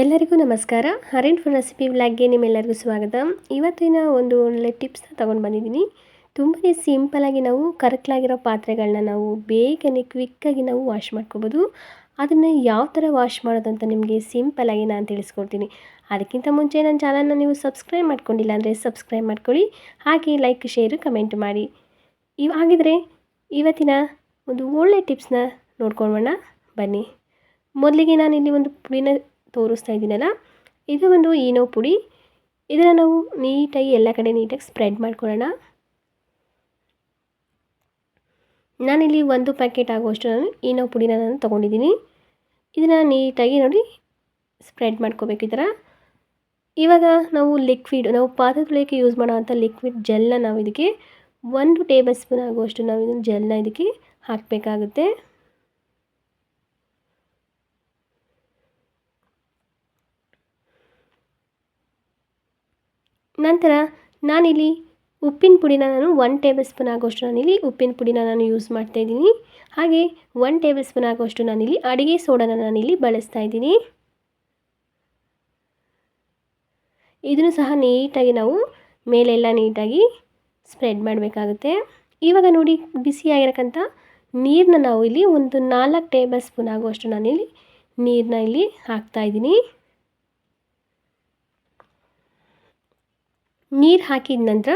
ಎಲ್ಲರಿಗೂ ನಮಸ್ಕಾರ. ಹರಿನ್ food recipe ವ್ಲಾಗ್ಗೆ ನಿಮ್ಮೆಲ್ಲರಿಗೂ ಸ್ವಾಗತ. ಇವತ್ತಿನ ಒಂದು ಒಳ್ಳೆ ಟಿಪ್ಸ್ನ ತೊಗೊಂಡು ಬಂದಿದ್ದೀನಿ. ತುಂಬಾ ಸಿಂಪಲಾಗಿ ನಾವು ಕರಕಲಾಗಿರೋ ಪಾತ್ರೆಗಳನ್ನ ನಾವು ಬೇಗನೆ ಕ್ವಿಕ್ಕಾಗಿ ನಾವು ವಾಶ್ ಮಾಡ್ಕೋಬೋದು. ಅದನ್ನು ಯಾವ ಥರ ವಾಶ್ ಮಾಡೋದು ಅಂತ ನಿಮಗೆ ಸಿಂಪಲಾಗಿ ನಾನು ತಿಳಿಸ್ಕೊಡ್ತೀನಿ. ಅದಕ್ಕಿಂತ ಮುಂಚೆ ನನ್ನ ಚಾನಲ್ನ ನೀವು ಸಬ್ಸ್ಕ್ರೈಬ್ ಮಾಡ್ಕೊಂಡಿಲ್ಲ ಅಂದರೆ ಸಬ್ಸ್ಕ್ರೈಬ್ ಮಾಡ್ಕೊಳ್ಳಿ. ಹಾಗೆ ಲೈಕ್, ಶೇರು, ಕಮೆಂಟ್ ಮಾಡಿ. ಹಾಗಿದ್ರೆ ಇವತ್ತಿನ ಒಂದು ಒಳ್ಳೆ ಟಿಪ್ಸ್ನ ನೋಡ್ಕೊಳ್ಳೋಣ ಬನ್ನಿ. ಮೊದಲಿಗೆ ನಾನಿಲ್ಲಿ ಒಂದು ಪುಡಿನ ತೋರಿಸ್ತಾ ಇದ್ದೀನಲ್ಲ, ಇದು ಒಂದು ಈನೋ ಪುಡಿ. ಇದನ್ನು ನಾವು ನೀಟಾಗಿ ಎಲ್ಲ ಕಡೆ ನೀಟಾಗಿ ಸ್ಪ್ರೆಡ್ ಮಾಡ್ಕೊಳ್ಳೋಣ. ನಾನಿಲ್ಲಿ 1 ಪ್ಯಾಕೆಟ್ ಆಗುವಷ್ಟು ಈನೋ ಪುಡಿನ ನಾನು ತೊಗೊಂಡಿದ್ದೀನಿ. ಇದನ್ನು ನೀಟಾಗಿ ನೋಡಿ ಸ್ಪ್ರೆಡ್ ಮಾಡ್ಕೋಬೇಕು ಈ ಥರ. ಇವಾಗ ನಾವು ನಾವು ಪಾತ್ರೆ ತೊಳೆಯೋಕ್ಕೆ ಯೂಸ್ ಮಾಡೋವಂಥ ಲಿಕ್ವಿಡ್ ಜೆಲ್ನ ನಾವು ಇದಕ್ಕೆ 1 ಟೇಬಲ್ ಸ್ಪೂನ್ ಆಗುವಷ್ಟು ನಾವು ಇದನ್ನು ಜೆಲ್ನ ಇದಕ್ಕೆ ಹಾಕಬೇಕಾಗುತ್ತೆ. ನಂತರ ನಾನಿಲ್ಲಿ ಉಪ್ಪಿನ ಪುಡಿನ 1 ಟೇಬಲ್ ಸ್ಪೂನ್ ಆಗುವಷ್ಟು ನಾನಿಲ್ಲಿ ಉಪ್ಪಿನ ಪುಡಿನ ಯೂಸ್ ಮಾಡ್ತಾಯಿದ್ದೀನಿ. ಹಾಗೆ 1 ಟೇಬಲ್ ಸ್ಪೂನ್ ಆಗುವಷ್ಟು ನಾನಿಲ್ಲಿ ಅಡುಗೆ ಸೋಡಾನ ನಾನಿಲ್ಲಿ ಬಳಸ್ತಾ ಇದ್ದೀನಿ. ಇದನ್ನು ಸಹ ನೀಟಾಗಿ ನಾವು ಮೇಲೆಲ್ಲ ನೀಟಾಗಿ ಸ್ಪ್ರೆಡ್ ಮಾಡಬೇಕಾಗುತ್ತೆ. ಇವಾಗ ನೋಡಿ, ಬಿಸಿಯಾಗಿರಕ್ಕಂಥ ನೀರನ್ನ ನಾವು ಇಲ್ಲಿ ಒಂದು 4 ಟೇಬಲ್ ಸ್ಪೂನ್ ಆಗುವಷ್ಟು ನಾನಿಲ್ಲಿ ನೀರನ್ನ ಇಲ್ಲಿ ಹಾಕ್ತಾಯಿದ್ದೀನಿ. ನೀರು ಹಾಕಿದ ನಂತರ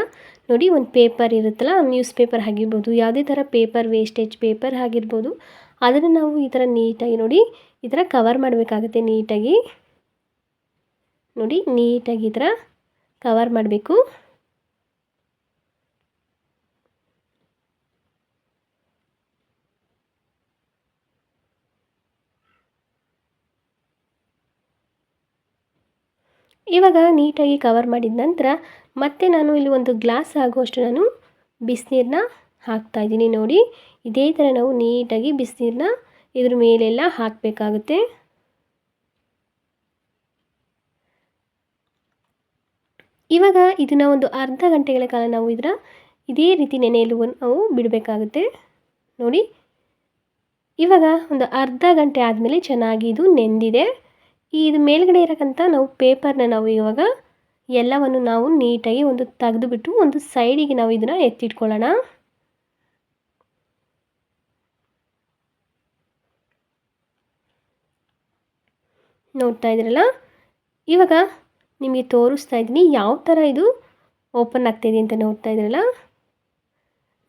ನೋಡಿ, ಒಂದು ಪೇಪರ್ ಇರುತ್ತಲ್ಲ, ನ್ಯೂಸ್ ಪೇಪರ್ ಆಗಿರ್ಬೋದು, ಯಾವುದೇ ಥರ ಪೇಪರ್, ವೇಸ್ಟೇಜ್ ಪೇಪರ್ ಆಗಿರ್ಬೋದು, ಅದನ್ನು ನಾವು ಈ ಥರ ನೀಟಾಗಿ ನೋಡಿ ಈ ಥರ ಕವರ್ ಮಾಡಬೇಕಾಗುತ್ತೆ. ನೀಟಾಗಿ ನೋಡಿ, ನೀಟಾಗಿ ಈ ಥರ ಕವರ್ ಮಾಡಬೇಕು. ಇವಾಗ ನೀಟಾಗಿ ಕವರ್ ಮಾಡಿದ ನಂತರ ಮತ್ತೆ ನಾನು ಇಲ್ಲಿ ಒಂದು ಗ್ಲಾಸ್ ಆಗುವಷ್ಟು ನಾನು ಬಿಸಿನೀರನ್ನ ಹಾಕ್ತಾಯಿದ್ದೀನಿ. ನೋಡಿ, ಇದೇ ಥರ ನಾವು ನೀಟಾಗಿ ಬಿಸಿನೀರನ್ನ ಇದ್ರ ಮೇಲೆಲ್ಲ ಹಾಕಬೇಕಾಗುತ್ತೆ. ಇವಾಗ ಇದನ್ನು ಒಂದು ಅರ್ಧ ಗಂಟೆಗಳ ಕಾಲ ನಾವು ಇದೇ ರೀತಿ ನೆನೆಯಲು ನಾವು ಬಿಡಬೇಕಾಗುತ್ತೆ. ನೋಡಿ, ಇವಾಗ ಒಂದು ಅರ್ಧ ಗಂಟೆ ಆದಮೇಲೆ ಚೆನ್ನಾಗಿ ಇದು ನೆಂದಿದೆ. ಇದು ಮೇಲ್ಗಡೆ ಇರೋಕ್ಕಂಥ ನಾವು ಪೇಪರ್ನ ನಾವು ಇವಾಗ ಎಲ್ಲವನ್ನು ನಾವು ನೀಟಾಗಿ ಒಂದು ತೆಗೆದುಬಿಟ್ಟು ಒಂದು ಸೈಡಿಗೆ ನಾವು ಇದನ್ನು ಎತ್ತಿಟ್ಕೊಳ್ಳೋಣ. ನೋಡ್ತಾ ಇದ್ದೀರಲ್ಲ, ಇವಾಗ ನಿಮಗೆ ತೋರಿಸ್ತಾ ಇದ್ದೀನಿ ಯಾವ ಥರ ಇದು ಓಪನ್ ಆಗ್ತಾಯಿದೆ ಅಂತ. ನೋಡ್ತಾ ಇದ್ದೀರಲ್ಲ,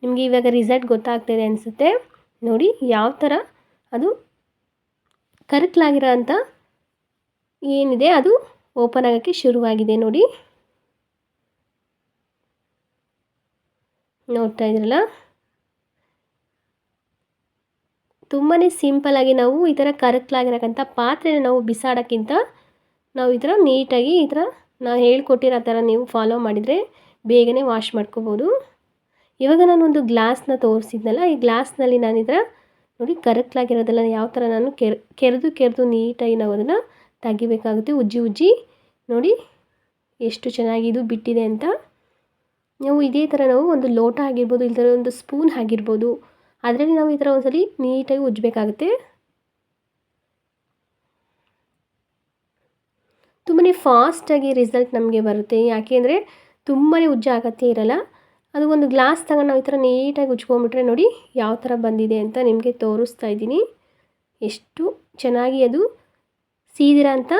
ನಿಮಗೆ ಇವಾಗ ರಿಸಲ್ಟ್ ಗೊತ್ತಾಗ್ತಾಯಿದೆ ಅನಿಸುತ್ತೆ. ನೋಡಿ ಯಾವ ಥರ ಅದು ಕರಕಲಾಗಿರೋ ಅಂಥ ಏನಿದೆ ಅದು ಓಪನ್ ಆಗೋಕ್ಕೆ ಶುರುವಾಗಿದೆ. ನೋಡಿ, ನೋಡ್ತಾ ಇದ್ದೀರಲ್ಲ, ತುಂಬಾ ಸಿಂಪಲಾಗಿ ನಾವು ಈ ಥರ ಕರಕಲಾಗಿರೋಕ್ಕಂಥ ಪಾತ್ರೆನ ನಾವು ಬಿಸಾಡೋಕ್ಕಿಂತ ನಾವು ಈ ಥರ ನೀಟಾಗಿ ಈ ಥರ ನಾನು ಹೇಳ್ಕೊಟ್ಟಿರೋ ಥರ ನೀವು ಫಾಲೋ ಮಾಡಿದರೆ ಬೇಗನೆ ವಾಶ್ ಮಾಡ್ಕೋಬೋದು. ಇವಾಗ ನಾನು ಒಂದು ಗ್ಲಾಸ್ನ ತೋರಿಸಿದ್ನಲ್ಲ, ಈ ಗ್ಲಾಸ್ನಲ್ಲಿ ನಾನು ಈ ಥರ ನೋಡಿ ಕರಕಲಾಗಿರೋದೆಲ್ಲ ಯಾವ ಥರ ನಾನು ಕೆರೆದು ನೀಟಾಗಿ ನಾವು ಅದನ್ನು ತೆಗಿಬೇಕಾಗುತ್ತೆ. ಉಜ್ಜಿ ನೋಡಿ ಎಷ್ಟು ಚೆನ್ನಾಗಿ ಇದು ಬಿಟ್ಟಿದೆ ಅಂತ. ನಾವು ಇದೇ ಥರ ನಾವು ಒಂದು ಲೋಟ ಆಗಿರ್ಬೋದು, ಈ ಥರ ಒಂದು ಸ್ಪೂನ್ ಆಗಿರ್ಬೋದು, ಅದರಲ್ಲಿ ನಾವು ಈ ಥರ ಒಂದ್ಸಲಿ ನೀಟಾಗಿ ಉಜ್ಜಬೇಕಾಗುತ್ತೆ. ತುಂಬಾ ಫಾಸ್ಟಾಗಿ ರಿಸಲ್ಟ್ ನಮಗೆ ಬರುತ್ತೆ. ಯಾಕೆ ಅಂದರೆ ತುಂಬಾ ಉಜ್ಜೋ ಅಗತ್ಯ ಇರಲ್ಲ. ಅದು ಒಂದು ಗ್ಲಾಸ್ ತಗೊಂಡು ನಾವು ಈ ಥರ ನೀಟಾಗಿ ಉಜ್ಕೊಂಡ್ಬಿಟ್ರೆ ನೋಡಿ ಯಾವ ಥರ ಬಂದಿದೆ ಅಂತ ನಿಮಗೆ ತೋರಿಸ್ತಾ ಇದ್ದೀನಿ. ಎಷ್ಟು ಚೆನ್ನಾಗಿ ಅದು ಸೀದಿರೋ ಅಂಥ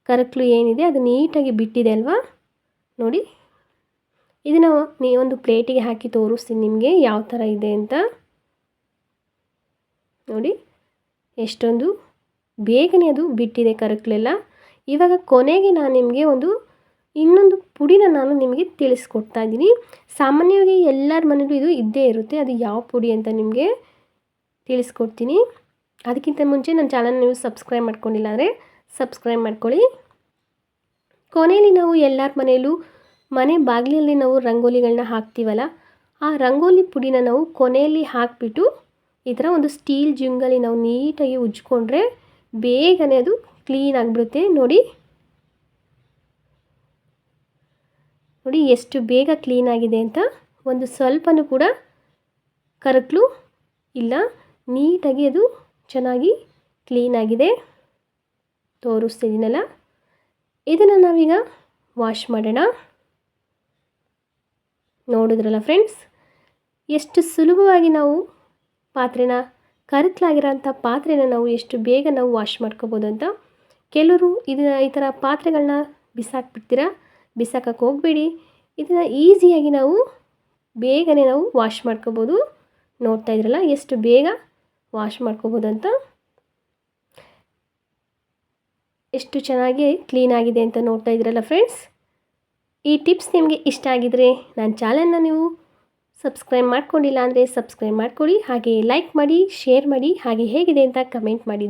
ಕರಕಲು ಏನಿದೆ ಅದು ನೀಟಾಗಿ ಬಿಟ್ಟಿದೆ ಅಲ್ವಾ. ನೋಡಿ, ಇದನ್ನು ಒಂದು ಪ್ಲೇಟಿಗೆ ಹಾಕಿ ತೋರಿಸ್ತೀನಿ ನಿಮಗೆ ಯಾವ ಥರ ಇದೆ ಅಂತ. ನೋಡಿ, ಎಷ್ಟೊಂದು ಬೇಗನೆ ಅದು ಬಿಟ್ಟಿದೆ ಕರಕಲೆಲ್ಲ. ಇವಾಗ ಕೊನೆಗೆ ನಾನು ನಿಮಗೆ ಇನ್ನೊಂದು ಪುಡಿನ ನಾನು ನಿಮಗೆ ತಿಳಿಸ್ಕೊಡ್ತಾ ಇದ್ದೀನಿ. ಸಾಮಾನ್ಯವಾಗಿ ಎಲ್ಲರ ಮನೇಲೂ ಇದು ಇದ್ದೇ ಇರುತ್ತೆ. ಅದು ಯಾವ ಪುಡಿ ಅಂತ ನಿಮಗೆ ತಿಳಿಸ್ಕೊಡ್ತೀನಿ. ಅದಕ್ಕಿಂತ ಮುಂಚೆ ನನ್ನ ಚಾನಲ್ ನೀವು ಸಬ್ಸ್ಕ್ರೈಬ್ ಮಾಡ್ಕೊಂಡಿಲ್ಲ ಅಂದರೆ ಸಬ್ಸ್ಕ್ರೈಬ್ ಮಾಡ್ಕೊಳ್ಳಿ. ಕೊನೆಯಲ್ಲಿ ನಾವು ಎಲ್ಲರ ಮನೆಯಲ್ಲೂ ಮನೆ ಬಾಗಿಲಲ್ಲಿ ನಾವು ರಂಗೋಲಿಗಳನ್ನ ಹಾಕ್ತೀವಲ್ಲ, ಆ ರಂಗೋಲಿ ಪುಡಿನ ನಾವು ಕೊನೆಯಲ್ಲಿ ಹಾಕಿಬಿಟ್ಟು ಈ ಥರ ಒಂದು ಸ್ಟೀಲ್ ಜಿಂಗಲ್ಲಿ ನಾವು ನೀಟಾಗಿ ಉಜ್ಕೊಂಡ್ರೆ ಬೇಗನೆ ಅದು ಕ್ಲೀನ್ ಆಗಿಬಿಡುತ್ತೆ. ನೋಡಿ ಎಷ್ಟು ಬೇಗ ಕ್ಲೀನ್ ಆಗಿದೆ ಅಂತ. ಒಂದು ಸ್ವಲ್ಪನೂ ಕೂಡ ಕರಕಲು ಇಲ್ಲ, ನೀಟಾಗಿ ಅದು ಚೆನ್ನಾಗಿ ಕ್ಲೀನಾಗಿದೆ. ತೋರಿಸ್ತಿದ್ದೀನಲ್ಲ, ಇದನ್ನು ನಾವೀಗ ವಾಶ್ ಮಾಡೋಣ. ನೋಡಿದ್ರಲ್ಲ ಫ್ರೆಂಡ್ಸ್, ಎಷ್ಟು ಸುಲಭವಾಗಿ ನಾವು ಪಾತ್ರೆನ, ಕರಕಲಾಗಿರೋಂಥ ಪಾತ್ರೆನ ನಾವು ಎಷ್ಟು ಬೇಗ ನಾವು ವಾಶ್ ಮಾಡ್ಕೋಬೋದು ಅಂತ. ಕೆಲವರು ಈ ಥರ ಪಾತ್ರೆಗಳನ್ನ ಬಿಸಾಕ್ಬಿಡ್ತೀರಾ, ಬಿಸಾಕಕ್ಕೆ ಹೋಗಬೇಡಿ. ಇದನ್ನು ಈಸಿಯಾಗಿ ನಾವು ಬೇಗನೆ ನಾವು ವಾಶ್ ಮಾಡ್ಕೋಬೋದು. ನೋಡ್ತಾ ಇದ್ರಲ್ಲ ಎಷ್ಟು ಬೇಗ ವಾಶ್ ಮಾಡ್ಕೋಬೋದು ಅಂತ, ಎಷ್ಟು ಚೆನ್ನಾಗಿ ಕ್ಲೀನಾಗಿದೆ ಅಂತ ನೋಡ್ತಾ ಇದ್ರಲ್ಲ ಫ್ರೆಂಡ್ಸ್. ಈ ಟಿಪ್ಸ್ ನಿಮಗೆ ಇಷ್ಟ ಆಗಿದರೆ ನನ್ನ ಚಾನಲ್ನ ನೀವು ಸಬ್ಸ್ಕ್ರೈಬ್ ಮಾಡ್ಕೊಂಡಿಲ್ಲ ಅಂದರೆ ಸಬ್ಸ್ಕ್ರೈಬ್ ಮಾಡ್ಕೊಳ್ಳಿ, ಹಾಗೆ ಲೈಕ್ ಮಾಡಿ, ಶೇರ್ ಮಾಡಿ, ಹಾಗೆ ಹೇಗಿದೆ ಅಂತ ಕಮೆಂಟ್ ಮಾಡಿ.